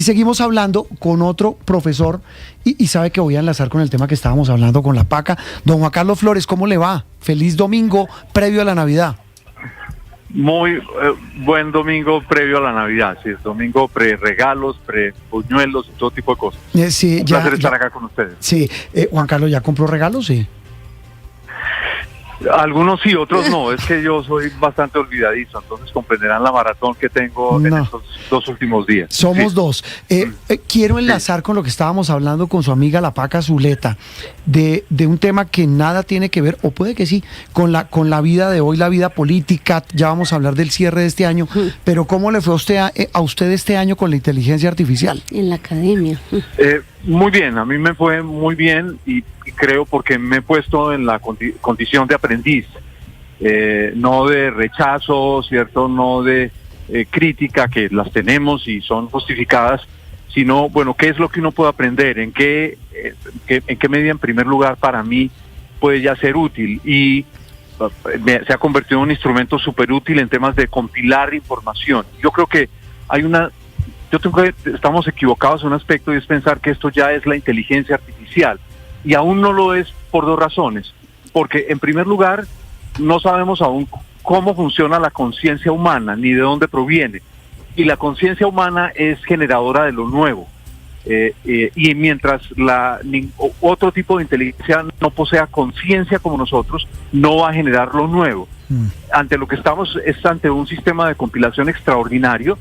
Seguimos hablando con otro profesor y sabe que voy a enlazar con el tema que estábamos hablando con la PACA. Don Juan Carlos Flores, ¿cómo le va? Feliz domingo previo a la Navidad. Muy buen domingo previo a la Navidad, sí, es domingo pre-regalos, pre-buñuelos, todo tipo de cosas. Sí, Un placer estar acá con ustedes. Sí, Juan Carlos, ¿ya compró regalos? Sí. Algunos sí, otros no, es que yo soy bastante olvidadizo, entonces comprenderán la maratón que tengo en estos 2 últimos días. Somos sí. dos. Quiero enlazar con lo que estábamos hablando con su amiga la PACA Zuleta, de un tema que nada tiene que ver, o puede que sí, con la vida de hoy, la vida política. Ya vamos a hablar del cierre de este año, pero ¿cómo le fue a usted este año con la inteligencia artificial? En la academia. Muy bien, a mí me fue muy bien y creo porque me he puesto en la condición de aprendiz, no de rechazo, ¿cierto? No de crítica, que las tenemos y son justificadas, sino, bueno, ¿qué es lo que uno puede aprender? ¿En qué medida, en primer lugar, para mí puede ya ser útil? Y se ha convertido en un instrumento súper útil en temas de compilar información. Yo creo que estamos equivocados en un aspecto, y es pensar que esto ya es la inteligencia artificial. Y aún no lo es por 2 razones. Porque, en primer lugar, no sabemos aún cómo funciona la conciencia humana, ni de dónde proviene. Y la conciencia humana es generadora de lo nuevo. Y mientras otro tipo de inteligencia no posea conciencia como nosotros, no va a generar lo nuevo. Ante lo que estamos es ante un sistema de compilación extraordinario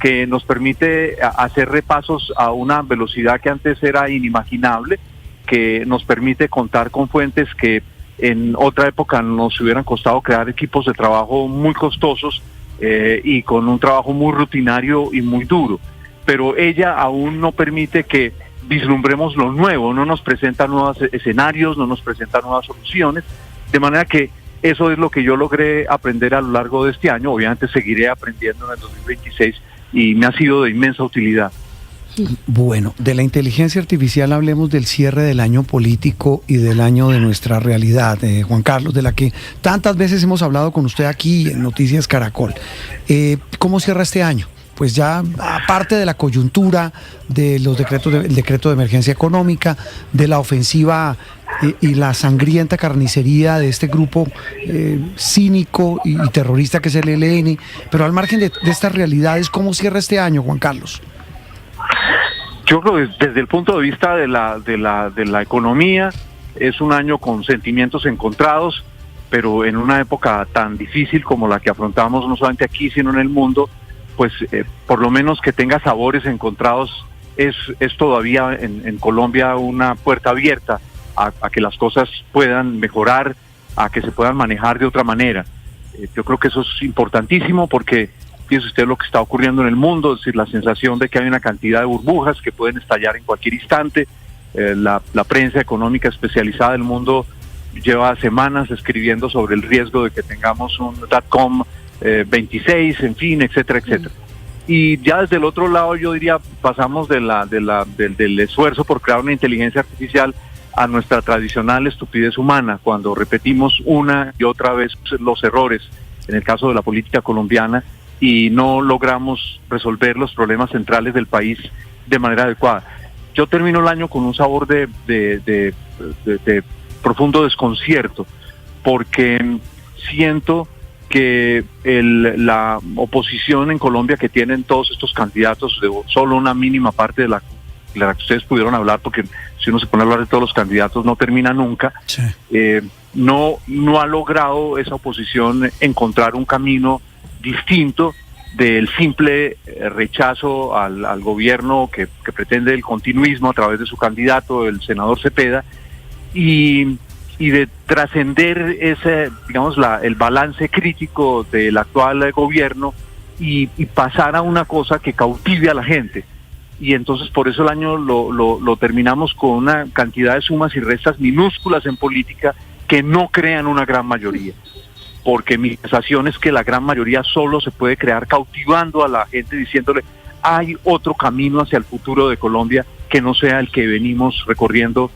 que nos permite hacer repasos a una velocidad que antes era inimaginable, que nos permite contar con fuentes que en otra época nos hubieran costado crear equipos de trabajo muy costosos y con un trabajo muy rutinario y muy duro. Pero ella aún no permite que vislumbremos lo nuevo, no nos presenta nuevos escenarios, no nos presenta nuevas soluciones, de manera que eso es lo que yo logré aprender a lo largo de este año. Obviamente seguiré aprendiendo en el 2026 y me ha sido de inmensa utilidad. Bueno, de la inteligencia artificial hablemos del cierre del año político y del año de nuestra realidad, Juan Carlos, de la que tantas veces hemos hablado con usted aquí en Noticias Caracol. ¿Cómo cierra este año? Pues ya, aparte de la coyuntura, de los el decreto de emergencia económica, de la ofensiva y la sangrienta carnicería de este grupo cínico y terrorista que es el ELN, pero al margen de estas realidades, ¿cómo cierra este año, Juan Carlos? Yo creo que desde el punto de vista de la economía es un año con sentimientos encontrados, pero en una época tan difícil como la que afrontamos no solamente aquí sino en el mundo, pues por lo menos que tenga sabores encontrados es todavía en Colombia una puerta abierta a que las cosas puedan mejorar, a que se puedan manejar de otra manera. Yo creo que eso es importantísimo porque fíjese usted lo que está ocurriendo en el mundo, es decir, la sensación de que hay una cantidad de burbujas que pueden estallar en cualquier instante. La prensa económica especializada del mundo lleva semanas escribiendo sobre el riesgo de que tengamos un .com 26, en fin, etcétera, etcétera. Y ya desde el otro lado yo diría, pasamos del esfuerzo por crear una inteligencia artificial a nuestra tradicional estupidez humana, cuando repetimos una y otra vez los errores, en el caso de la política colombiana, y no logramos resolver los problemas centrales del país de manera adecuada. Yo termino el año con un sabor de profundo desconcierto, porque siento que la oposición en Colombia que tienen todos estos candidatos, de solo una mínima parte de la que ustedes pudieron hablar, porque si uno se pone a hablar de todos los candidatos no termina nunca, sí. No ha logrado esa oposición encontrar un camino distinto del simple rechazo al gobierno que pretende el continuismo a través de su candidato, el senador Cepeda, y de trascender ese, digamos, el balance crítico del actual gobierno y pasar a una cosa que cautive a la gente. Y entonces por eso el año lo terminamos con una cantidad de sumas y restas minúsculas en política que no crean una gran mayoría. Porque mi sensación es que la gran mayoría solo se puede crear cautivando a la gente, diciéndole hay otro camino hacia el futuro de Colombia que no sea el que venimos recorriendo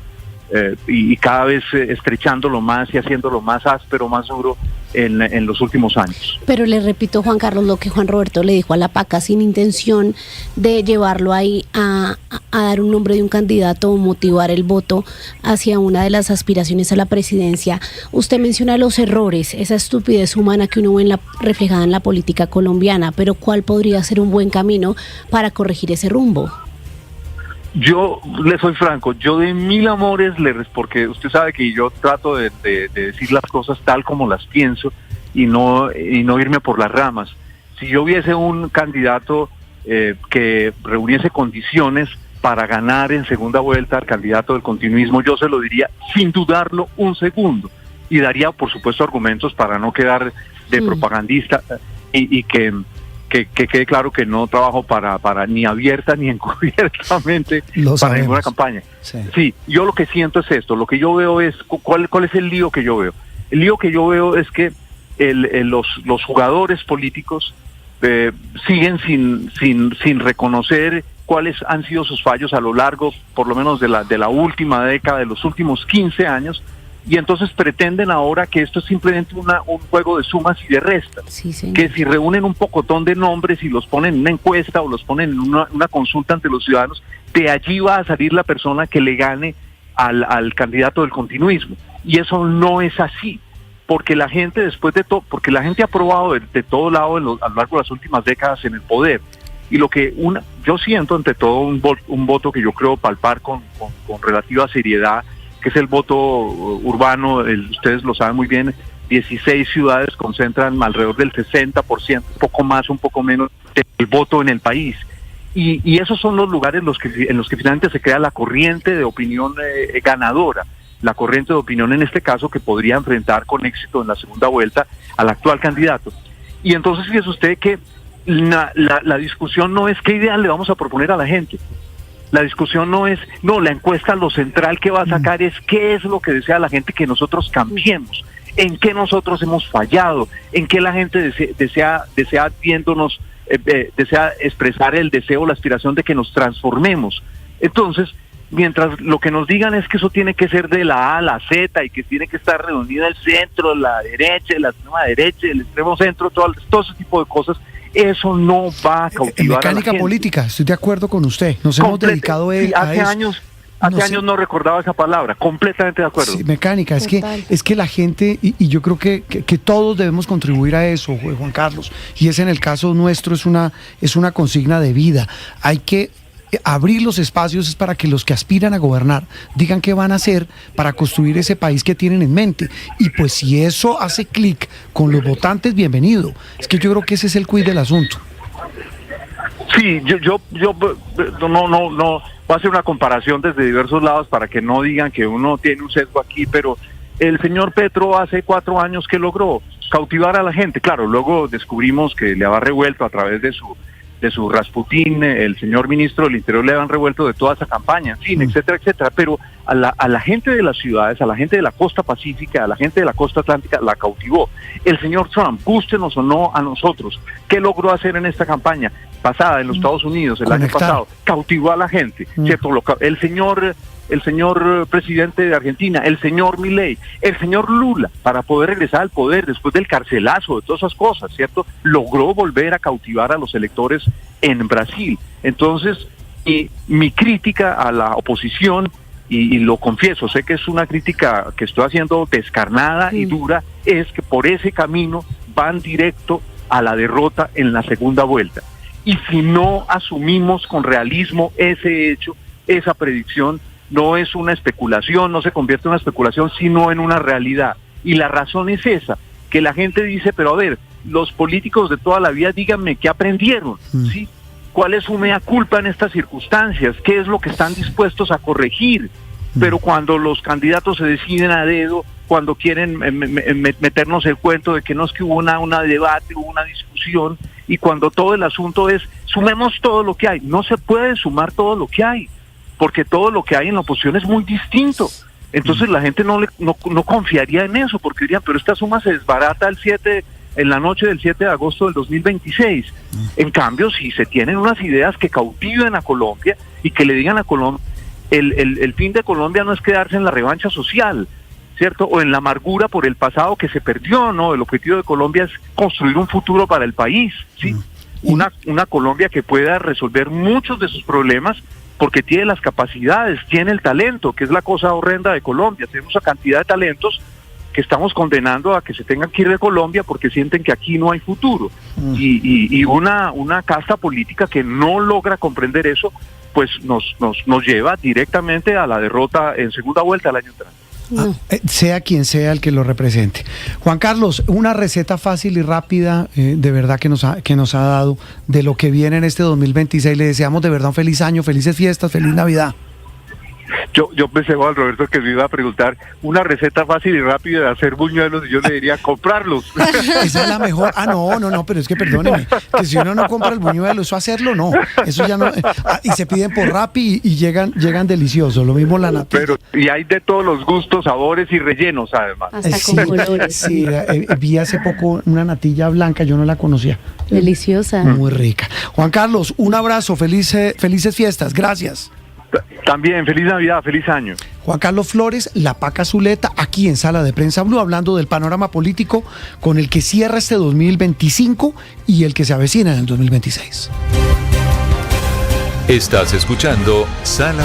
y cada vez estrechándolo más y haciéndolo más áspero, más duro en los últimos años. Pero le repito, Juan Carlos, lo que Juan Roberto le dijo a la PACA, sin intención de llevarlo ahí a dar un nombre de un candidato o motivar el voto hacia una de las aspiraciones a la presidencia. Usted menciona los errores, esa estupidez humana que uno ve reflejada en la política colombiana, pero ¿cuál podría ser un buen camino para corregir ese rumbo? Yo le soy franco, yo de mil amores, porque usted sabe que yo trato de decir las cosas tal como las pienso y no irme por las ramas. Si yo hubiese un candidato que reuniese condiciones para ganar en segunda vuelta al candidato del continuismo, yo se lo diría sin dudarlo un segundo, y daría por supuesto argumentos para no quedar de propagandista y que quede claro que no trabajo para ni abierta ni encubiertamente para ninguna campaña. Sí, yo lo que siento es esto, lo que yo veo es, ¿cuál es el lío que yo veo? El lío que yo veo es que los jugadores políticos siguen sin reconocer cuáles han sido sus fallos a lo largo, por lo menos de la última década, de los últimos 15 años, y entonces pretenden ahora que esto es simplemente un juego de sumas y de restas, que si reúnen un pocotón de nombres y los ponen en una encuesta o los ponen en una consulta ante los ciudadanos, de allí va a salir la persona que le gane al candidato del continuismo, y eso no es así, porque la gente después de todo, porque la gente ha probado de todo lado a lo largo de las últimas décadas en el poder, y lo que yo siento ante todo un voto que yo creo palpar con relativa seriedad, que es el voto urbano. Ustedes lo saben muy bien, 16 ciudades concentran alrededor del 60%, un poco más, un poco menos, del voto en el país. Y esos son los lugares en los que finalmente se crea la corriente de opinión ganadora, la corriente de opinión en este caso que podría enfrentar con éxito en la segunda vuelta al actual candidato. Y entonces fíjese usted que la discusión no es qué idea le vamos a proponer a la gente. La discusión no es, la encuesta lo central que va a sacar es qué es lo que desea la gente que nosotros cambiemos, en qué nosotros hemos fallado, en qué la gente desea viéndonos, desea expresar el deseo, la aspiración de que nos transformemos. Entonces, mientras lo que nos digan es que eso tiene que ser de la A a la Z y que tiene que estar reunida el centro, la derecha, la extrema derecha, el extremo centro, todo ese tipo de cosas, eso no va a cautivar mecánica a la gente. Política, estoy de acuerdo con usted. Nos hemos dedicado a hace eso. Hace años no recordaba esa palabra, completamente de acuerdo. Sí, mecánica, es que la gente, y yo creo que todos debemos contribuir a eso, Juan Carlos, y es en el caso nuestro, es una consigna de vida. Hay que abrir los espacios para que los que aspiran a gobernar digan qué van a hacer para construir ese país que tienen en mente, y pues si eso hace clic con los votantes, bienvenido. Es que yo creo que ese es el quid del asunto. Sí, yo no voy a hacer una comparación desde diversos lados para que no digan que uno tiene un sesgo aquí, pero el señor Petro hace 4 años que logró cautivar a la gente. Claro, luego descubrimos que le había revuelto a través de su Rasputín, el señor ministro del Interior, le han revuelto de toda esa campaña, en fin, etcétera, etcétera, pero a la gente de las ciudades, a la gente de la costa pacífica, a la gente de la costa atlántica, la cautivó. El señor Trump, gústenos o no a nosotros, ¿qué logró hacer en esta campaña pasada en los Estados Unidos el año pasado? Cautivó a la gente, ¿cierto? El señor presidente de Argentina, el señor Milei, el señor Lula, para poder regresar al poder después del carcelazo, de todas esas cosas, ¿cierto? Logró volver a cautivar a los electores en Brasil. Entonces, mi crítica a la oposición, y lo confieso, sé que es una crítica que estoy haciendo descarnada y dura, es que por ese camino van directo a la derrota en la segunda vuelta. Y si no asumimos con realismo ese hecho, esa predicción, no es una especulación, no se convierte en una especulación, sino en una realidad. Y la razón es esa, que la gente dice, pero a ver, los políticos de toda la vida, díganme, ¿qué aprendieron? ¿Sí? ¿Cuál es su mea culpa en estas circunstancias? ¿Qué es lo que están dispuestos a corregir? Pero cuando los candidatos se deciden a dedo, cuando quieren meternos el cuento de que no es que hubo una debate, hubo una discusión, y cuando todo el asunto es, sumemos todo lo que hay. No se puede sumar todo lo que hay, porque todo lo que hay en la oposición es muy distinto. Entonces la gente no confiaría en eso, porque dirían, pero esta suma se desbarata en la noche del 7 de agosto del 2026. En cambio, si se tienen unas ideas que cautiven a Colombia, y que le digan a Colombia, el fin de Colombia no es quedarse en la revancha social, ¿cierto? O en la amargura por el pasado que se perdió, ¿no? El objetivo de Colombia es construir un futuro para el país, ¿sí? Una Colombia que pueda resolver muchos de sus problemas porque tiene las capacidades, tiene el talento, que es la cosa horrenda de Colombia. Tenemos una cantidad de talentos que estamos condenando a que se tengan que ir de Colombia porque sienten que aquí no hay futuro. Y una casta política que no logra comprender eso, pues nos lleva directamente a la derrota en segunda vuelta el año entrante. Sea quien sea el que lo represente. Juan Carlos, una receta fácil y rápida, de verdad que nos ha dado de lo que viene en este 2026. Le deseamos de verdad un feliz año, felices fiestas, feliz Navidad. Yo pensé, Juan Roberto, que me iba a preguntar una receta fácil y rápida de hacer buñuelos y yo le diría comprarlos. Esa es la mejor. No, pero es que perdóneme, que si uno no compra el buñuelo, eso hacerlo no. Eso ya no. Y se piden por Rappi y llegan deliciosos. Lo mismo la natilla. Pero y hay de todos los gustos, sabores y rellenos además. Hasta con colores. Sí, vi hace poco una natilla blanca, yo no la conocía. Deliciosa. Muy rica. Juan Carlos, un abrazo, felices fiestas, gracias. También, feliz Navidad, feliz año. Juan Carlos Flores, La Paca Zuleta, aquí en Sala de Prensa Blue, hablando del panorama político con el que cierra este 2025 y el que se avecina en el 2026. Estás escuchando Sala de